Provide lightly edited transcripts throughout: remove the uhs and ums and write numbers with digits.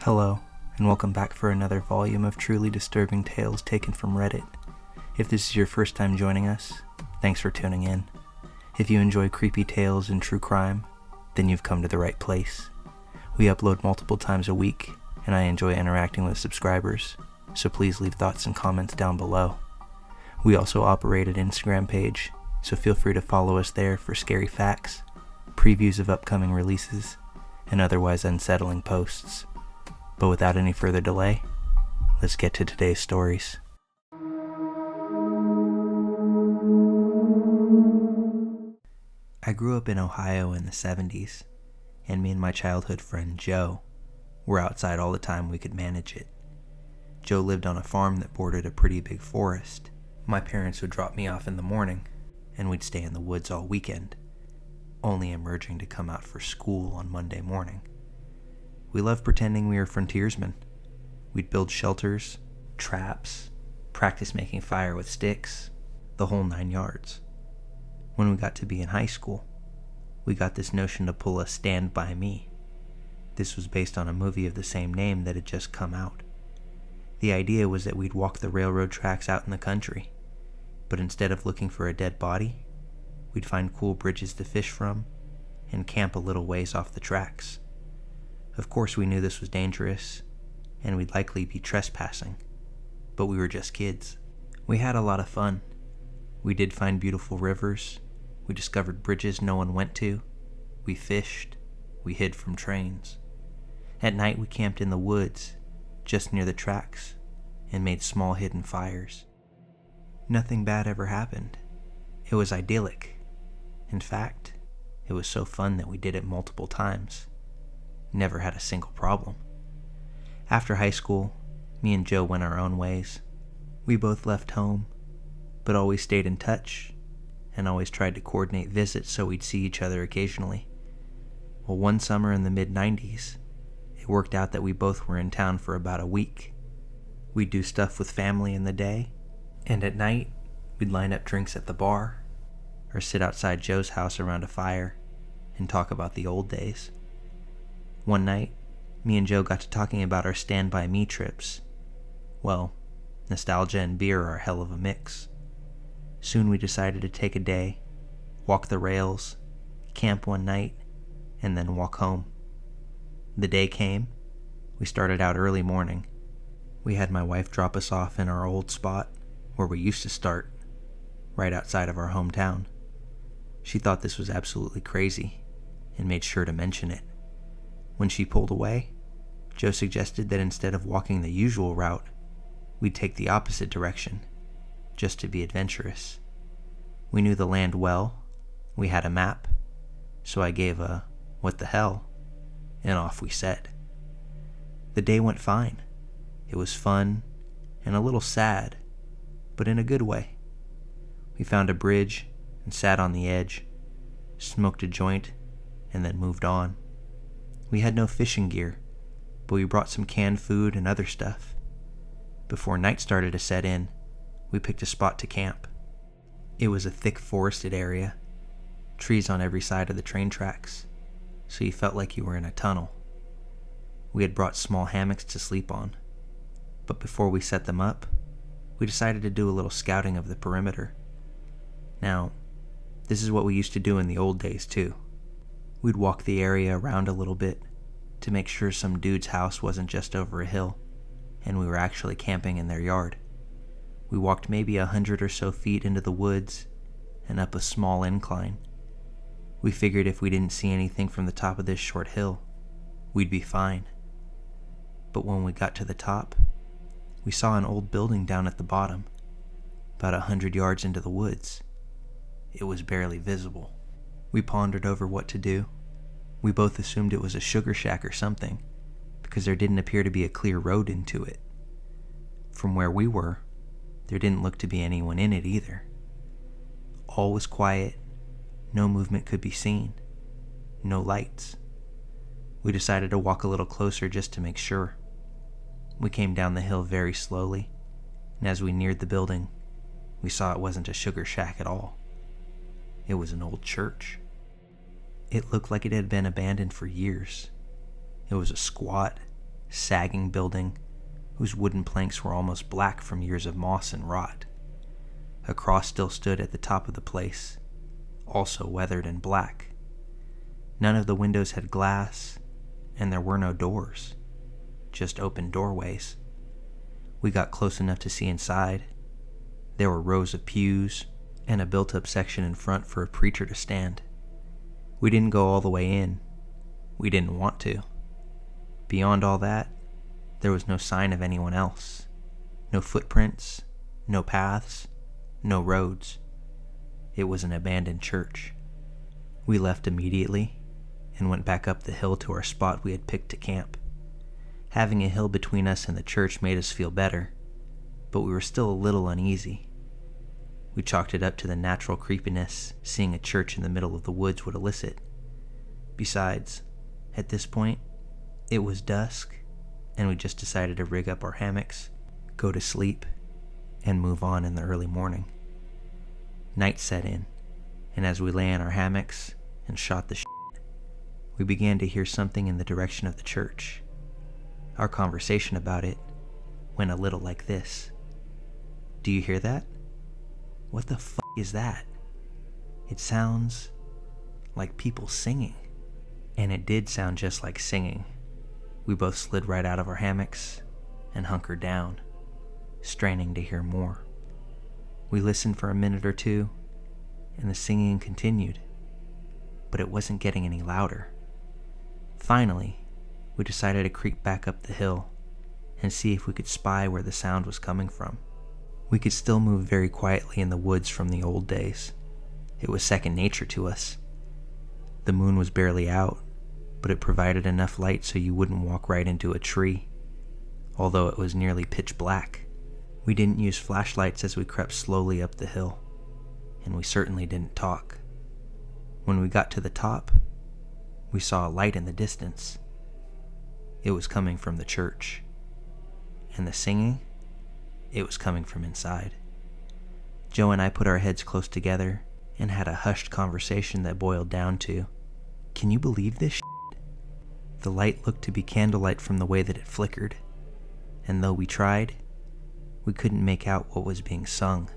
Hello, and welcome back for another volume of truly disturbing tales taken from Reddit. If this is your first time joining us, thanks for tuning in. If you enjoy creepy tales and true crime, then you've come to the right place. We upload multiple times a week, and I enjoy interacting with subscribers, so please leave thoughts and comments down below. We also operate an Instagram page, so feel free to follow us there for scary facts, previews of upcoming releases, and otherwise unsettling posts. But without any further delay, let's get to today's stories. I grew up in Ohio in the 70s, and me and my childhood friend Joe were outside all the time we could manage it. Joe lived on a farm that bordered a pretty big forest. My parents would drop me off in the morning, and we'd stay in the woods all weekend, only emerging to come out for school on Monday morning. We loved pretending we were frontiersmen. We'd build shelters, traps, practice making fire with sticks, the whole 9 yards. When we got to be in high school, we got this notion to pull a Stand By Me. This was based on a movie of the same name that had just come out. The idea was that we'd walk the railroad tracks out in the country, but instead of looking for a dead body, we'd find cool bridges to fish from and camp a little ways off the tracks. Of course, we knew this was dangerous, and we'd likely be trespassing, but we were just kids. We had a lot of fun. We did find beautiful rivers, we discovered bridges no one went to, we fished, we hid from trains. At night we camped in the woods, just near the tracks, and made small hidden fires. Nothing bad ever happened. It was idyllic. In fact, it was so fun that we did it multiple times. Never had a single problem. After high school, me and Joe went our own ways. We both left home, but always stayed in touch, and always tried to coordinate visits so we'd see each other occasionally. Well, one summer in the mid-90s, it worked out that we both were in town for about a week. We'd do stuff with family in the day, and at night, we'd line up drinks at the bar, or sit outside Joe's house around a fire, and talk about the old days. One night, me and Joe got to talking about our Stand By Me trips. Well, nostalgia and beer are a hell of a mix. Soon we decided to take a day, walk the rails, camp one night, and then walk home. The day came. We started out early morning. We had my wife drop us off in our old spot, where we used to start, right outside of our hometown. She thought this was absolutely crazy, and made sure to mention it. When she pulled away, Joe suggested that instead of walking the usual route, we'd take the opposite direction, just to be adventurous. We knew the land well, we had a map, so I gave a "what the hell," and off we set. The day went fine. It was fun and a little sad, but in a good way. We found a bridge and sat on the edge, smoked a joint, and then moved on. We had no fishing gear, but we brought some canned food and other stuff. Before night started to set in, we picked a spot to camp. It was a thick forested area, trees on every side of the train tracks, so you felt like you were in a tunnel. We had brought small hammocks to sleep on, but before we set them up, we decided to do a little scouting of the perimeter. Now, this is what we used to do in the old days too. We'd walk the area around a little bit to make sure some dude's house wasn't just over a hill, and we were actually camping in their yard. We walked maybe 100 or so feet into the woods and up a small incline. We figured if we didn't see anything from the top of this short hill, we'd be fine. But when we got to the top, we saw an old building down at the bottom, about 100 yards into the woods. It was barely visible. We pondered over what to do. We both assumed it was a sugar shack or something, because there didn't appear to be a clear road into it. From where we were, there didn't look to be anyone in it either. All was quiet, no movement could be seen, no lights. We decided to walk a little closer just to make sure. We came down the hill very slowly, and as we neared the building, we saw it wasn't a sugar shack at all. It was an old church. It looked like it had been abandoned for years. It was a squat, sagging building whose wooden planks were almost black from years of moss and rot. A cross still stood at the top of the place, also weathered and black. None of the windows had glass, and there were no doors, just open doorways. We got close enough to see inside. There were rows of pews and a built-up section in front for a preacher to stand. We didn't go all the way in. We didn't want to. Beyond all that, there was no sign of anyone else. No footprints, no paths, no roads. It was an abandoned church. We left immediately and went back up the hill to our spot we had picked to camp. Having a hill between us and the church made us feel better, but we were still a little uneasy. We chalked it up to the natural creepiness seeing a church in the middle of the woods would elicit. Besides, at this point, it was dusk, and we just decided to rig up our hammocks, go to sleep, and move on in the early morning. Night set in, and as we lay in our hammocks and shot the shit, we began to hear something in the direction of the church. Our conversation about it went a little like this. Do you hear that? What the fuck is that? It sounds like people singing. And it did sound just like singing. We both slid right out of our hammocks and hunkered down, straining to hear more. We listened for a minute or two, and the singing continued, but it wasn't getting any louder. Finally, we decided to creep back up the hill and see if we could spy where the sound was coming from. We could still move very quietly in the woods from the old days. It was second nature to us. The moon was barely out, but it provided enough light so you wouldn't walk right into a tree, although it was nearly pitch black. We didn't use flashlights as we crept slowly up the hill, and we certainly didn't talk. When we got to the top, we saw a light in the distance. It was coming from the church, and the singing, it was coming from inside. Joe and I put our heads close together and had a hushed conversation that boiled down to, "Can you believe this shit?" The light looked to be candlelight from the way that it flickered, and though we tried, we couldn't make out what was being sung.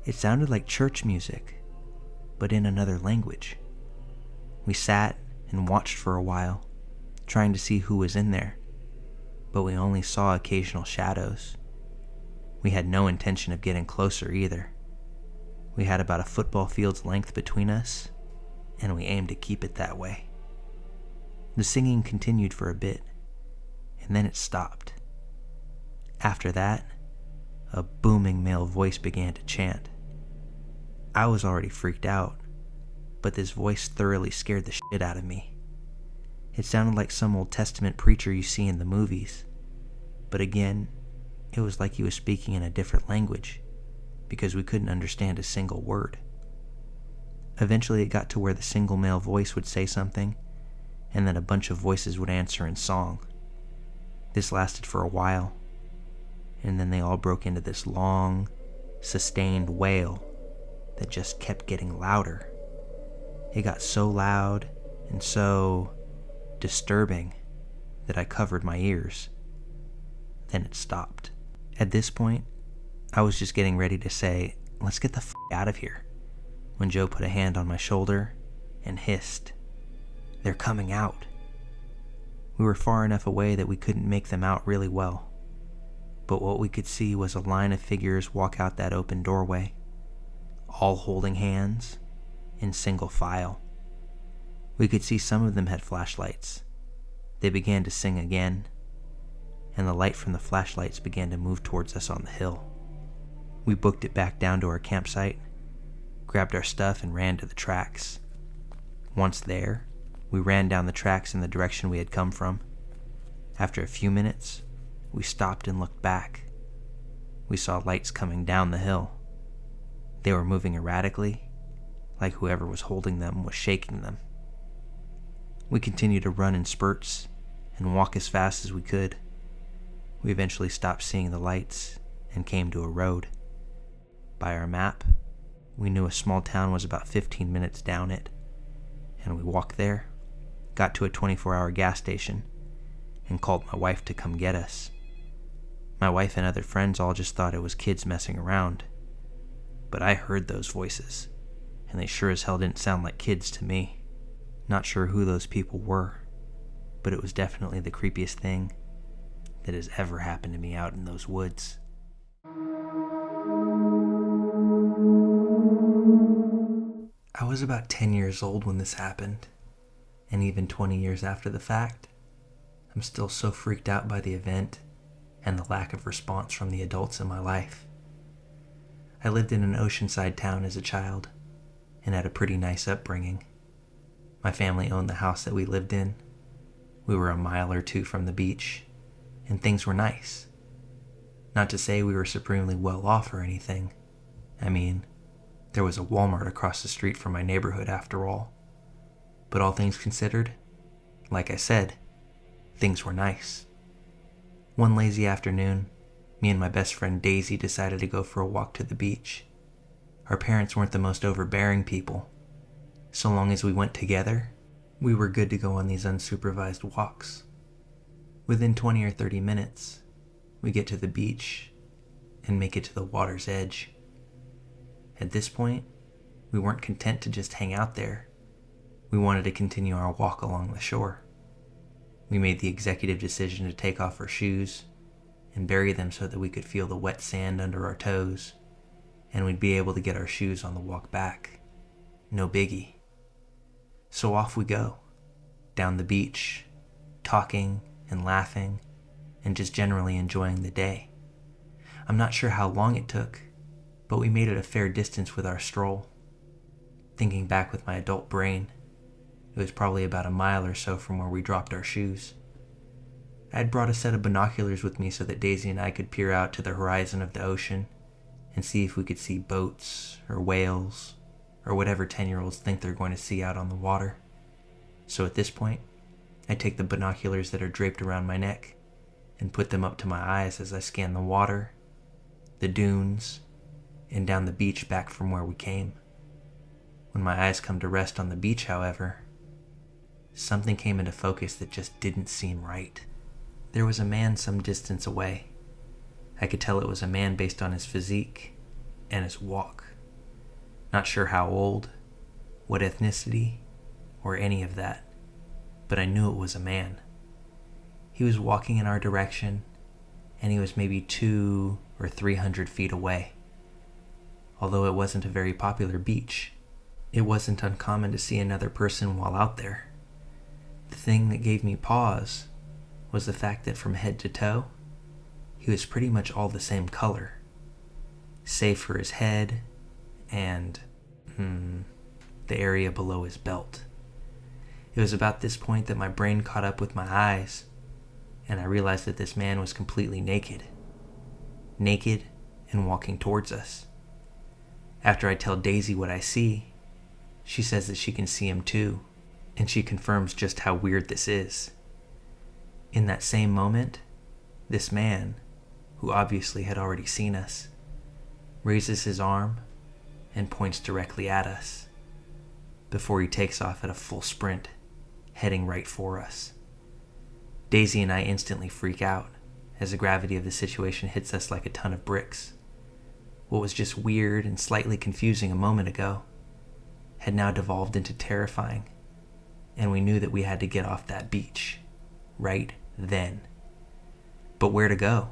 It sounded like church music, but in another language. We sat and watched for a while, trying to see who was in there, but we only saw occasional shadows. We had no intention of getting closer either. We had about a football field's length between us, and we aimed to keep it that way. The singing continued for a bit, and then it stopped. After that, a booming male voice began to chant. I was already freaked out, but this voice thoroughly scared the shit out of me. It sounded like some Old Testament preacher you see in the movies, but again, it was like he was speaking in a different language, because we couldn't understand a single word. Eventually it got to where the single male voice would say something, and then a bunch of voices would answer in song. This lasted for a while, and then they all broke into this long, sustained wail that just kept getting louder. It got so loud and so disturbing that I covered my ears. Then it stopped. At this point, I was just getting ready to say, "Let's get the f*** out of here," when Joe put a hand on my shoulder and hissed, "They're coming out." We were far enough away that we couldn't make them out really well, but what we could see was a line of figures walk out that open doorway, all holding hands, in single file. We could see some of them had flashlights. They began to sing again, and the light from the flashlights began to move towards us on the hill. We booked it back down to our campsite, grabbed our stuff, and ran to the tracks. Once there, we ran down the tracks in the direction we had come from. After a few minutes, we stopped and looked back. We saw lights coming down the hill. They were moving erratically, like whoever was holding them was shaking them. We continued to run in spurts and walk as fast as we could. We eventually stopped seeing the lights and came to a road. By our map, we knew a small town was about 15 minutes down it, and we walked there, got to a 24-hour gas station, and called my wife to come get us. My wife and other friends all just thought it was kids messing around. But I heard those voices, and they sure as hell didn't sound like kids to me. Not sure who those people were, but it was definitely the creepiest thing that has ever happened to me out in those woods. I was about 10 years old when this happened, and even 20 years after the fact, I'm still so freaked out by the event and the lack of response from the adults in my life. I lived in an oceanside town as a child and had a pretty nice upbringing. My family owned the house that we lived in. We were a mile or two from the beach, and things were nice. Not to say we were supremely well off or anything. I mean, there was a Walmart across the street from my neighborhood after all. But all things considered, like I said, things were nice. One lazy afternoon, me and my best friend Daisy decided to go for a walk to the beach. Our parents weren't the most overbearing people. So long as we went together, we were good to go on these unsupervised walks. Within 20 or 30 minutes, we get to the beach and make it to the water's edge. At this point, we weren't content to just hang out there. We wanted to continue our walk along the shore. We made the executive decision to take off our shoes and bury them so that we could feel the wet sand under our toes, and we'd be able to get our shoes on the walk back. No biggie. So off we go, down the beach, talking and laughing, and just generally enjoying the day. I'm not sure how long it took, but we made it a fair distance with our stroll. Thinking back with my adult brain, it was probably about a mile or so from where we dropped our shoes. I had brought a set of binoculars with me so that Daisy and I could peer out to the horizon of the ocean and see if we could see boats or whales or whatever 10-year-olds think they're going to see out on the water. So at this point, I take the binoculars that are draped around my neck and put them up to my eyes as I scan the water, the dunes, and down the beach back from where we came. When my eyes come to rest on the beach, however, something came into focus that just didn't seem right. There was a man some distance away. I could tell it was a man based on his physique and his walk. Not sure how old, what ethnicity, or any of that, but I knew it was a man. He was walking in our direction, and he was maybe 200 or 300 feet away. Although it wasn't a very popular beach, it wasn't uncommon to see another person while out there. The thing that gave me pause was the fact that from head to toe, he was pretty much all the same color, save for his head and the area below his belt. It was about this point that my brain caught up with my eyes, and I realized that this man was completely naked and walking towards us. After I tell Daisy what I see, she says that she can see him too, and she confirms just how weird this is. In that same moment, this man, who obviously had already seen us, raises his arm and points directly at us, before he takes off at a full sprint, heading right for us. Daisy and I instantly freak out as the gravity of the situation hits us like a ton of bricks. What was just weird and slightly confusing a moment ago had now devolved into terrifying, and we knew that we had to get off that beach right then. But where to go?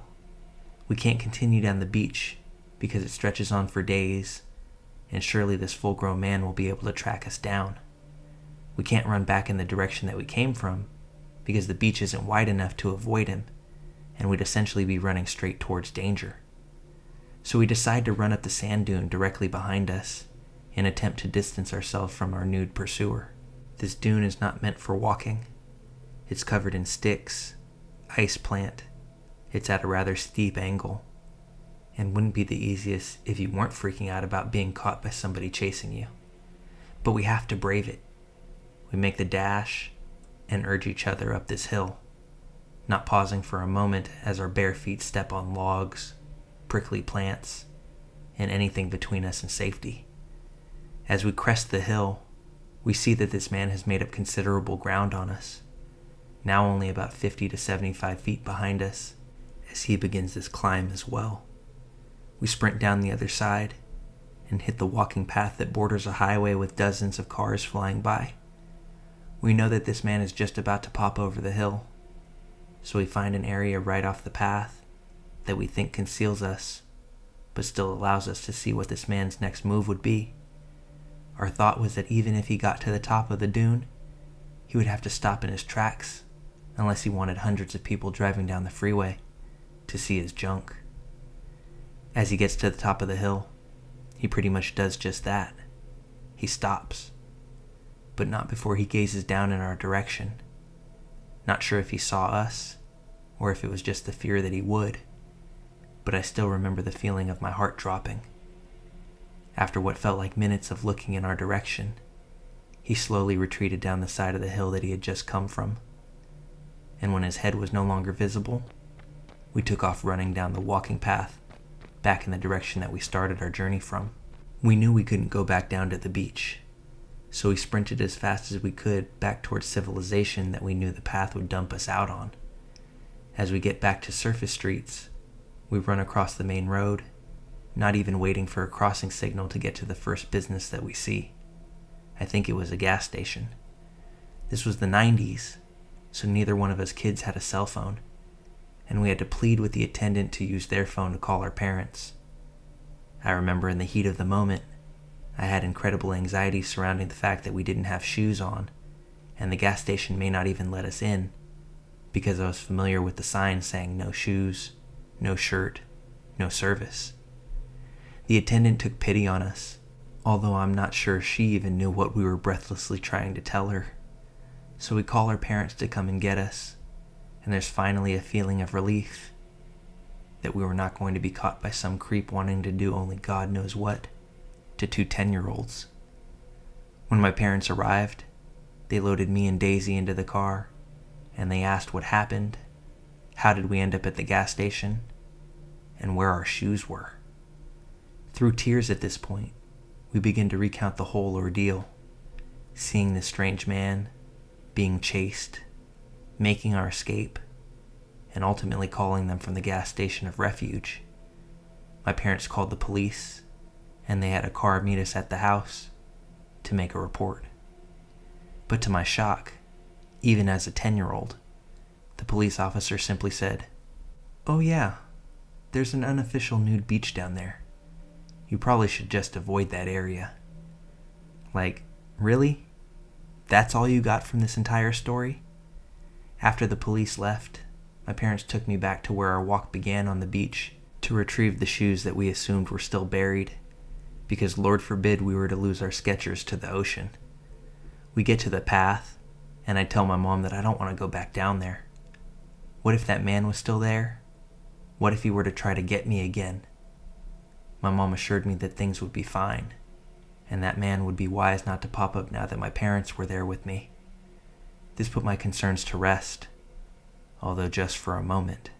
We can't continue down the beach because it stretches on for days, and surely this full-grown man will be able to track us down. We can't run back in the direction that we came from because the beach isn't wide enough to avoid him, and we'd essentially be running straight towards danger. So we decide to run up the sand dune directly behind us and attempt to distance ourselves from our nude pursuer. This dune is not meant for walking. It's covered in sticks, ice plant. It's at a rather steep angle, and wouldn't be the easiest if you weren't freaking out about being caught by somebody chasing you. But we have to brave it. We make the dash and urge each other up this hill, not pausing for a moment as our bare feet step on logs, prickly plants, and anything between us and safety. As we crest the hill, we see that this man has made up considerable ground on us. now only about 50 to 75 feet behind us, as he begins his climb as well. We sprint down the other side and hit the walking path that borders a highway with dozens of cars flying by. We know that this man is just about to pop over the hill, so we find an area right off the path that we think conceals us, but still allows us to see what this man's next move would be. Our thought was that even if he got to the top of the dune, he would have to stop in his tracks unless he wanted hundreds of people driving down the freeway to see his junk. As he gets to the top of the hill, he pretty much does just that. He stops, but not before he gazes down in our direction. Not sure if he saw us, or if it was just the fear that he would, but I still remember the feeling of my heart dropping. After what felt like minutes of looking in our direction, he slowly retreated down the side of the hill that he had just come from, and when his head was no longer visible, we took off running down the walking path back in the direction that we started our journey from. We knew we couldn't go back down to the beach, so we sprinted as fast as we could back towards civilization that we knew the path would dump us out on. As we get back to surface streets, we run across the main road, not even waiting for a crossing signal to get to the first business that we see. I think it was a gas station. This was the 90s, so neither one of us kids had a cell phone, and we had to plead with the attendant to use their phone to call our parents. I remember in the heat of the moment, I had incredible anxiety surrounding the fact that we didn't have shoes on, and the gas station may not even let us in, because I was familiar with the sign saying no shoes, no shirt, no service. The attendant took pity on us, although I'm not sure she even knew what we were breathlessly trying to tell her. So we call our parents to come and get us, and there's finally a feeling of relief that we were not going to be caught by some creep wanting to do only God knows what to two 10-year-olds. When my parents arrived, they loaded me and Daisy into the car, and they asked what happened, how did we end up at the gas station, and where our shoes were. Through tears at this point, we begin to recount the whole ordeal, seeing this strange man, being chased, making our escape, and ultimately calling them from the gas station of refuge. My parents called the police, and they had a car meet us at the house to make a report. But to my shock, even as a 10-year-old, the police officer simply said, "Oh yeah, there's an unofficial nude beach down there. You probably should just avoid that area." Like, really? That's all you got from this entire story? After the police left, my parents took me back to where our walk began on the beach to retrieve the shoes that we assumed were still buried, because Lord forbid we were to lose our Skechers to the ocean. We get to the path, and I tell my mom that I don't want to go back down there. What if that man was still there? What if he were to try to get me again? My mom assured me that things would be fine, and that man would be wise not to pop up now that my parents were there with me. This put my concerns to rest, although just for a moment,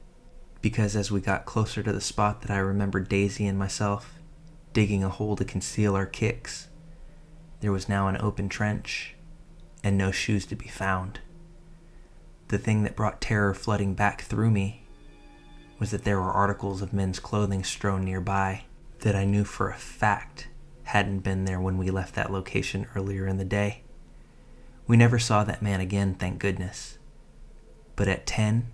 because as we got closer to the spot that I remembered Daisy and myself digging a hole to conceal our kicks, there was now an open trench and no shoes to be found. The thing that brought terror flooding back through me was that there were articles of men's clothing strewn nearby that I knew for a fact hadn't been there when we left that location earlier in the day. We never saw that man again, thank goodness. But at 10,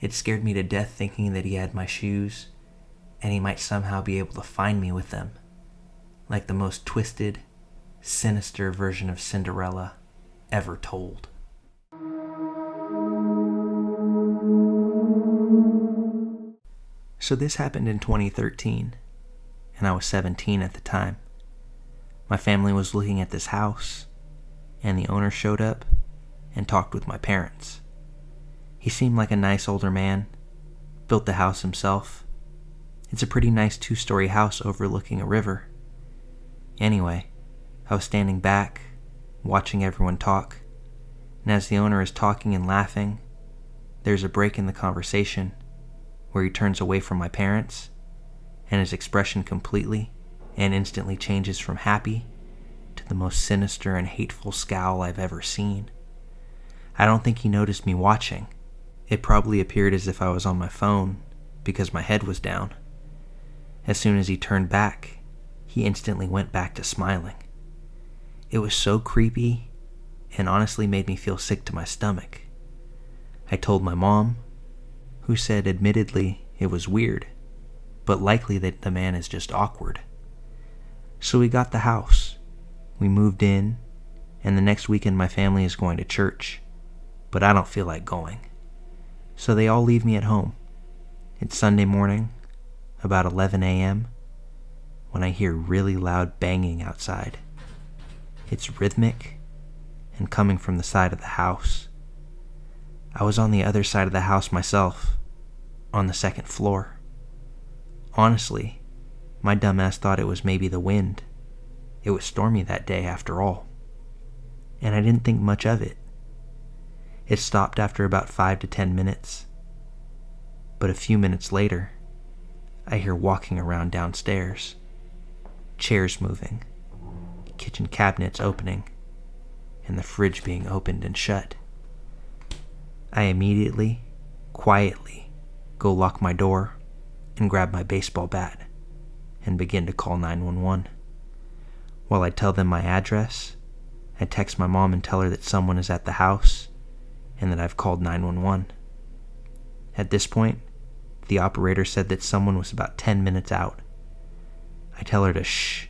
it scared me to death thinking that he had my shoes, and he might somehow be able to find me with them, like the most twisted, sinister version of Cinderella ever told. So this happened in 2013, and I was 17 at the time. My family was looking at this house, and the owner showed up and talked with my parents. He seemed like a nice older man, built the house himself. It's a pretty nice 2-story house overlooking a river. Anyway, I was standing back, watching everyone talk, and as the owner is talking and laughing, there's a break in the conversation where he turns away from my parents, and his expression completely and instantly changes from happy to the most sinister and hateful scowl I've ever seen. I don't think he noticed me watching. It probably appeared as if I was on my phone because my head was down. As soon as he turned back, he instantly went back to smiling. It was so creepy and honestly made me feel sick to my stomach. I told my mom, who said admittedly it was weird, but likely that the man is just awkward. So we got the house. We moved in, and the next weekend my family is going to church, but I don't feel like going. So they all leave me at home. It's Sunday morning, about 11 a.m., when I hear really loud banging outside. It's rhythmic and coming from the side of the house. I was on the other side of the house myself, on the second floor. Honestly, my dumbass thought it was maybe the wind. It was stormy that day after all. And I didn't think much of it. It stopped after about 5 to 10 minutes. But a few minutes later, I hear walking around downstairs. Chairs moving, kitchen cabinets opening, and the fridge being opened and shut. I immediately, quietly, go lock my door and grab my baseball bat and begin to call 911. While I tell them my address, I text my mom and tell her that someone is at the house and that I've called 911. At this point, the operator said that someone was about 10 minutes out. I tell her to shh,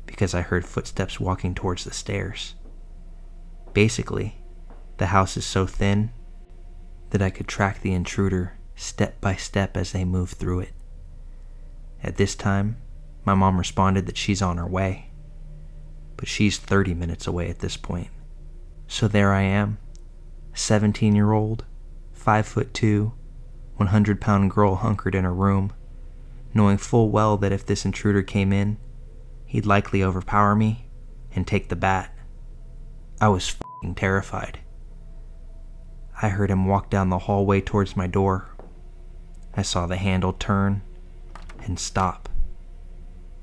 because I heard footsteps walking towards the stairs. Basically, the house is so thin that I could track the intruder step by step as they move through it. At this time, my mom responded that she's on her way, but she's 30 minutes away at this point. So there I am, 17-year-old, 5'2", 100-pound girl hunkered in her room, knowing full well that if this intruder came in, he'd likely overpower me and take the bat. I was f***ing terrified. I heard him walk down the hallway towards my door. I saw the handle turn and stop.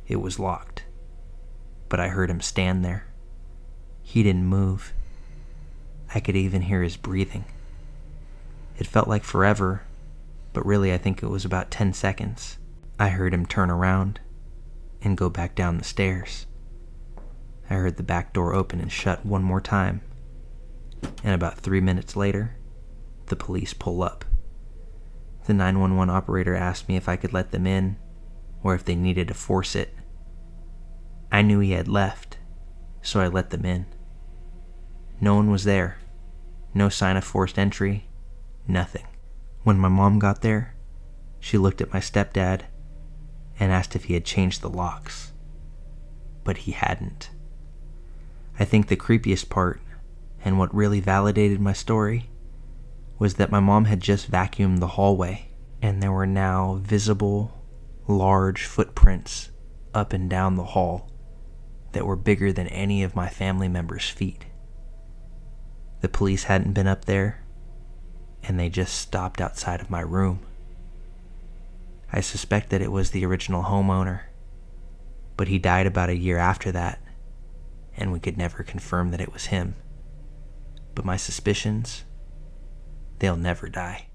It was locked, but I heard him stand there. He didn't move. I could even hear his breathing. It felt like forever, but really I think it was about 10 seconds. I heard him turn around and go back down the stairs. I heard the back door open and shut one more time, and about 3 minutes later, the police pull up. The 911 operator asked me if I could let them in, or if they needed to force it. I knew he had left, so I let them in. No one was there. No sign of forced entry. Nothing. When my mom got there, she looked at my stepdad and asked if he had changed the locks. But he hadn't. I think the creepiest part, and what really validated my story, was that my mom had just vacuumed the hallway, and there were now visible, large footprints up and down the hall that were bigger than any of my family members' feet. The police hadn't been up there, and they just stopped outside of my room. I suspect that it was the original homeowner, but he died about a year after that, and we could never confirm that it was him. But my suspicions, they'll never die.